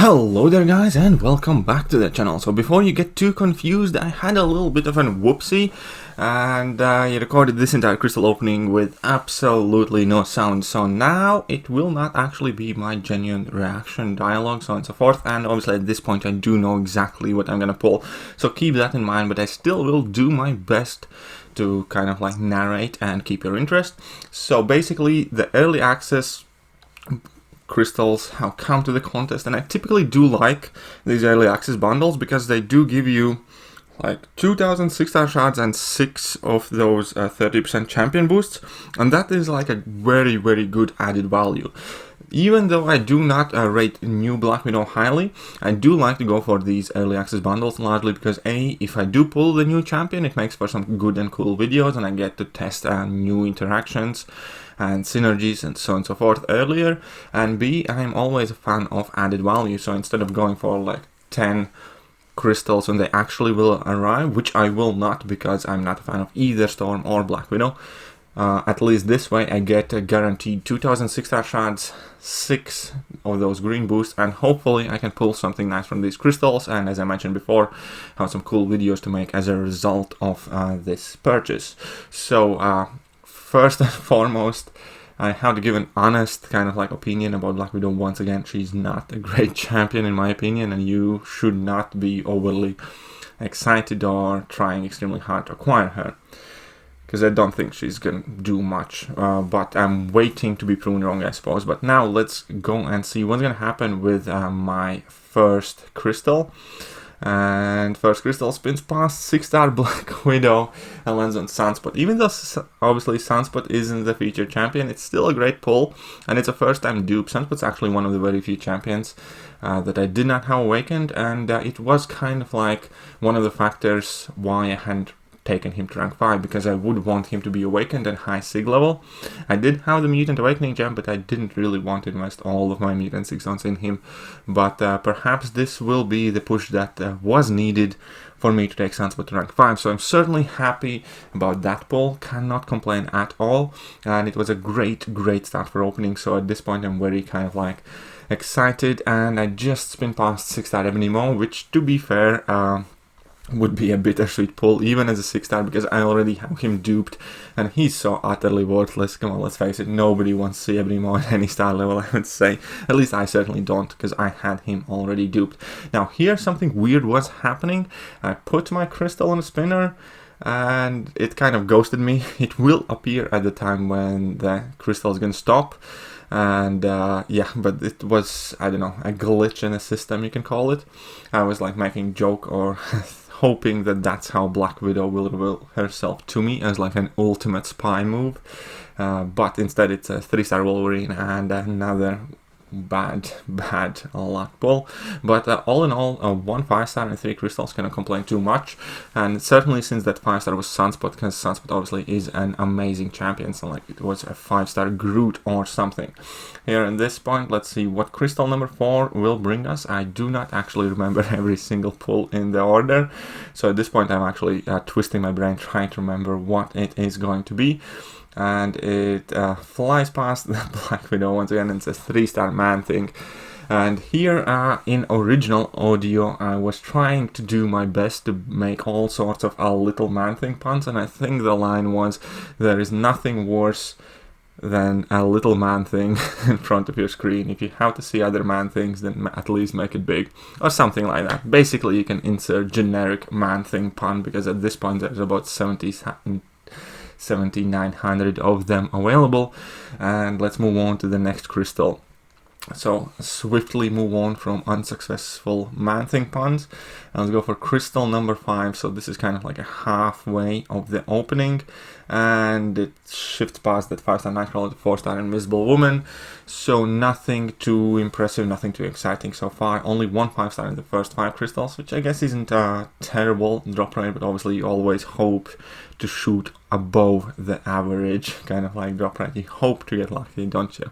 Hello there guys and welcome back to the channel. So before you get too confused, I had a little bit of a whoopsie and I recorded this entire crystal opening with absolutely no sound. So now it will not actually be my genuine reaction dialogue, so on and so forth. And obviously at this point I do know exactly what I'm gonna pull. So keep that in mind, but I still will do my best to kind of like narrate and keep your interest. So basically the early access crystals have come to the contest, and I typically do like these early access bundles because they do give you like 2,000 6-star shards and 6 of those 30% champion boosts, and that is like a very good added value. Even though I do not rate new Black Widow highly, I do like to go for these early access bundles, largely because A, if I do pull the new champion, it makes for some good and cool videos and I get to test new interactions and synergies and so on and so forth earlier, and B, I'm always a fan of added value. So instead of going for like 10 crystals when they actually will arrive, which I will not because I'm not a fan of either Storm or Black Widow, at least this way I get a guaranteed 2,000 6-star shards, 6 of those green boosts, and hopefully I can pull something nice from these crystals, and as I mentioned before, have some cool videos to make as a result of this purchase. So first and foremost, I have to give an honest kind of like opinion about Black Widow. Once again, she's not a great champion in my opinion, and you should not be overly excited or trying extremely hard to acquire her, because I don't think she's gonna do much, but I'm waiting to be proven wrong, I suppose. But now let's go and see what's gonna happen with my first crystal. And first crystal spins past 6-star Black Widow and lands on Sunspot. Even though obviously Sunspot isn't the featured champion, it's still a great pull, and it's a first time dupe. Sunspot's actually one of the very few champions that I did not have awakened, and it was kind of like one of the factors why I hadn't taken him to rank 5, because I would want him to be awakened at high sig level. I did have the mutant awakening gem, but I didn't really want to invest all of my mutant 6 zones in him. But perhaps this will be the push that was needed for me to take Sunspot to rank 5. So I'm certainly happy about that pull, cannot complain at all, and it was a great start for opening. So at this point I'm very kind of like excited, and I just spin past 6-star Ebony Maw, which to be fair would be a bittersweet pull even as a 6-star, because I already have him duped and he's so utterly worthless. Come on, let's face it, nobody wants to see Ebony Maw at any star level, I would say. At least I certainly don't, because I had him already duped. Now here something weird was happening. I put my crystal on a spinner and it kind of ghosted me. It will appear at the time when the crystal is gonna stop, and yeah, but it was, I don't know, a glitch in the system, you can call it. I was like making joke or hoping that that's how Black Widow will reveal herself to me, as like an ultimate spy move, but instead it's a 3-star Wolverine and another bad luck pull. But all in all, 1 5-star and 3 crystals, cannot complain too much. And certainly since that 5-star was Sunspot, because Sunspot obviously is an amazing champion, so like it was a 5-star Groot or something. Here at this point, let's see what crystal number 4 will bring us. I do not actually remember every single pull in the order, so at this point I'm actually twisting my brain trying to remember what it is going to be. And it flies past the Black Widow once again, and it's a 3-star Man-Thing. And here in original audio I was trying to do my best to make all sorts of little Man-Thing puns, and I think the line was, there is nothing worse than a little Man-Thing in front of your screen. If you have to see other Man-Things, then at least make it big, or something like that. Basically you can insert generic Man-Thing pun, because at this point there's about 7,900 of them available. And let's move on to the next crystal. So swiftly move on from unsuccessful Man-Thing puns, and let's go for crystal number 5. So this is kind of like a halfway of the opening, and it shifts past that 5-star Nightcrawler to 4-star Invisible Woman. So nothing too impressive, nothing too exciting so far. Only 1 5-star in the first 5 crystals, which I guess isn't a terrible drop rate, but obviously you always hope to shoot above the average kind of like drop rate. You hope to get lucky, don't you?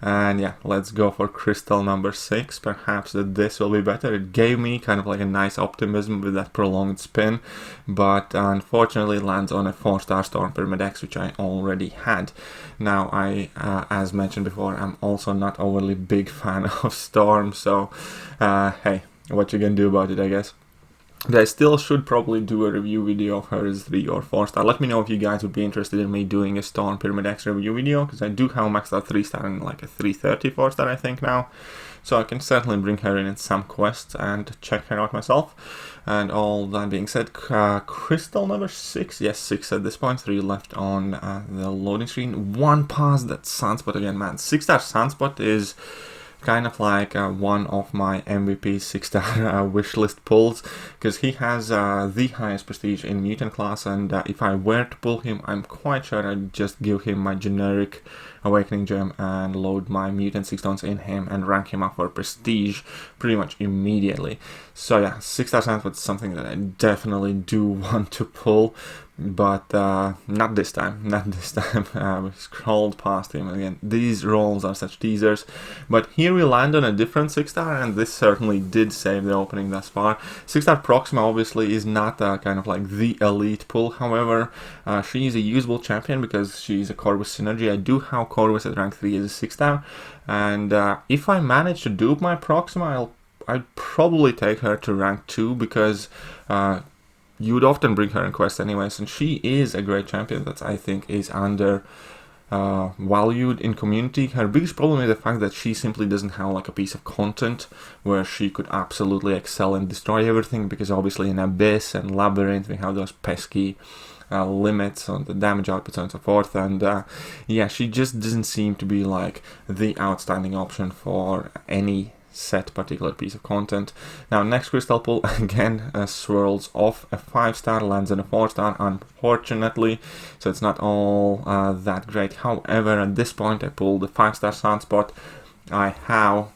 And yeah, let's go for crystal number 6. Perhaps that this will be better. It gave me kind of like a nice optimism with that prolonged spin, but unfortunately it lands on a 4-star Storm Pyramid X, which I already had. Now I, as mentioned before, I'm also not overly big fan of Storm, so Hey, what you can do about it, I guess. But I still should probably do a review video of her as 3 or 4 star. Let me know if you guys would be interested in me doing a Storm Pyramid X review video, because I do have maxed out 3 star and like a 330 4 star I think now. So I can certainly bring her in some quests and check her out myself. And all that being said, crystal number 6, yes, 6 at this point, 3 left on the loading screen. 1 past that Sunspot again, man. 6 star Sunspot is kind of like one of my MVP 6-star wishlist pulls, because he has the highest prestige in mutant class, and if I were to pull him, I'm quite sure I'd just give him my generic awakening gem and load my mutant 6 stones in him and rank him up for prestige pretty much immediately. So yeah, 6-star Sunspot is something that I definitely do want to pull, but not this time, we scrolled past him again. These rolls are such teasers, but here we land on a different 6-star, and this certainly did save the opening thus far. 6-star Proxima obviously is not kind of like the elite pull, however, she is a usable champion because she's a Corvus synergy. I do have Corvus at rank 3 as a 6-star, and if I manage to dupe my Proxima, I'd probably take her to rank 2, because you would often bring her in quests anyways, and she is a great champion that I think is under valued in community. Her biggest problem is the fact that she simply doesn't have like a piece of content where she could absolutely excel and destroy everything, because obviously in Abyss and Labyrinth we have those pesky limits on the damage outputs and so forth, and yeah, she just doesn't seem to be like the outstanding option for any set particular piece of content. Now next crystal pull again swirls off a 5-star, lands on a 4-star unfortunately, so it's not all that great. However, at this point I pulled the 5-star Sunspot. I have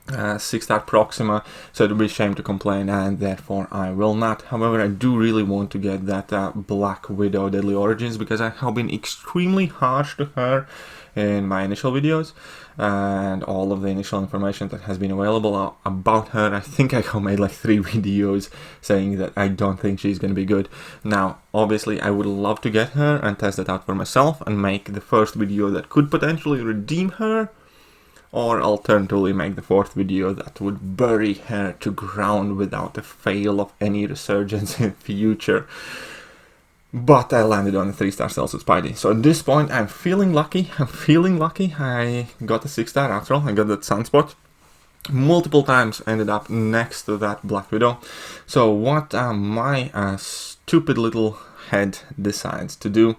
6-star Proxima, so it would be a shame to complain, and therefore I will not. However, I do really want to get that Black Widow Deadly Origins, because I have been extremely harsh to her in my initial videos, and all of the initial information that has been available about her. I think I have made like 3 videos saying that I don't think she's going to be good. Now, obviously, I would love to get her and test it out for myself and make the first video that could potentially redeem her, or alternatively make the 4th video that would bury her to ground without a fail of any resurgence in future. But I landed on a 3-star Celsius Spidey. So at this point, I'm feeling lucky. I got a 6-star after all. I got that Sunspot. Multiple times ended up next to that Black Widow. So what my stupid little head decides to do.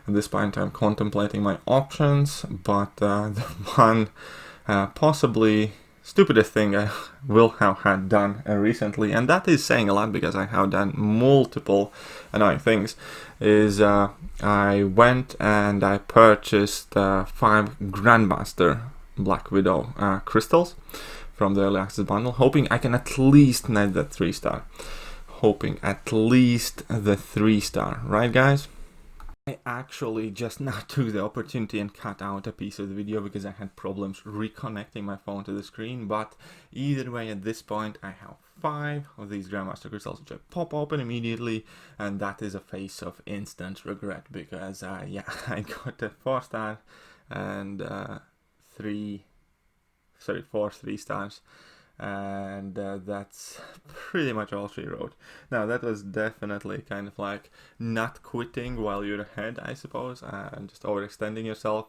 At this point, I'm contemplating my options, but the one possibly stupidest thing I will have had done recently, and that is saying a lot because I have done multiple annoying things, is I went and I purchased 5 Grandmaster Black Widow crystals from the Early Access bundle, hoping I can at least net that 3-star. Hoping at least the 3-star, right guys? I actually just now took the opportunity and cut out a piece of the video because I had problems reconnecting my phone to the screen, but either way, at this point I have 5 of these Grandmaster crystals which I pop open immediately, and that is a face of instant regret, because yeah, I got a 4-star and 4 3-stars, and that's pretty much all she wrote. Now that was definitely kind of like not quitting while you're ahead, I suppose, and just overextending yourself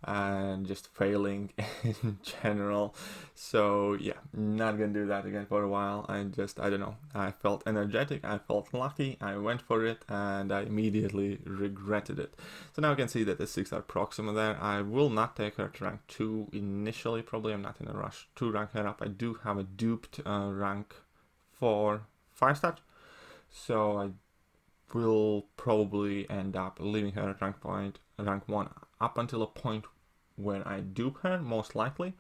and just failing in general. So yeah, not gonna do that again for a while. I don't know, I felt energetic, I felt lucky, I went for it, and I immediately regretted it. So now you can see that the 6-star Proxima there. I will not take her to rank 2 initially, probably. I'm not in a rush to rank her up. I do have a duped rank 4 5-star, so I will probably end up leaving her at rank 1 up until a point where I dupe her, most likely,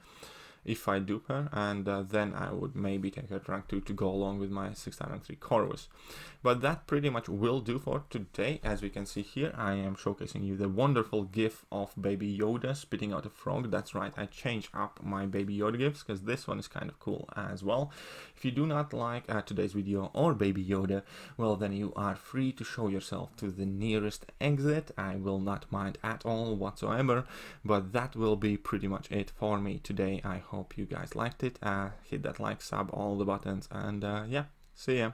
if I dupe her, and then I would maybe take her to rank 2 to go along with my 6-star rank 3 Corvus. But that pretty much will do for today. As we can see here, I am showcasing you the wonderful gif of Baby Yoda spitting out a frog. That's right, I changed up my Baby Yoda gifs because this one is kind of cool as well. If you do not like today's video or Baby Yoda, well then you are free to show yourself to the nearest exit. I will not mind at all whatsoever, but that will be pretty much it for me today. I hope you guys liked it. Hit that like, sub, all the buttons, and yeah, see ya.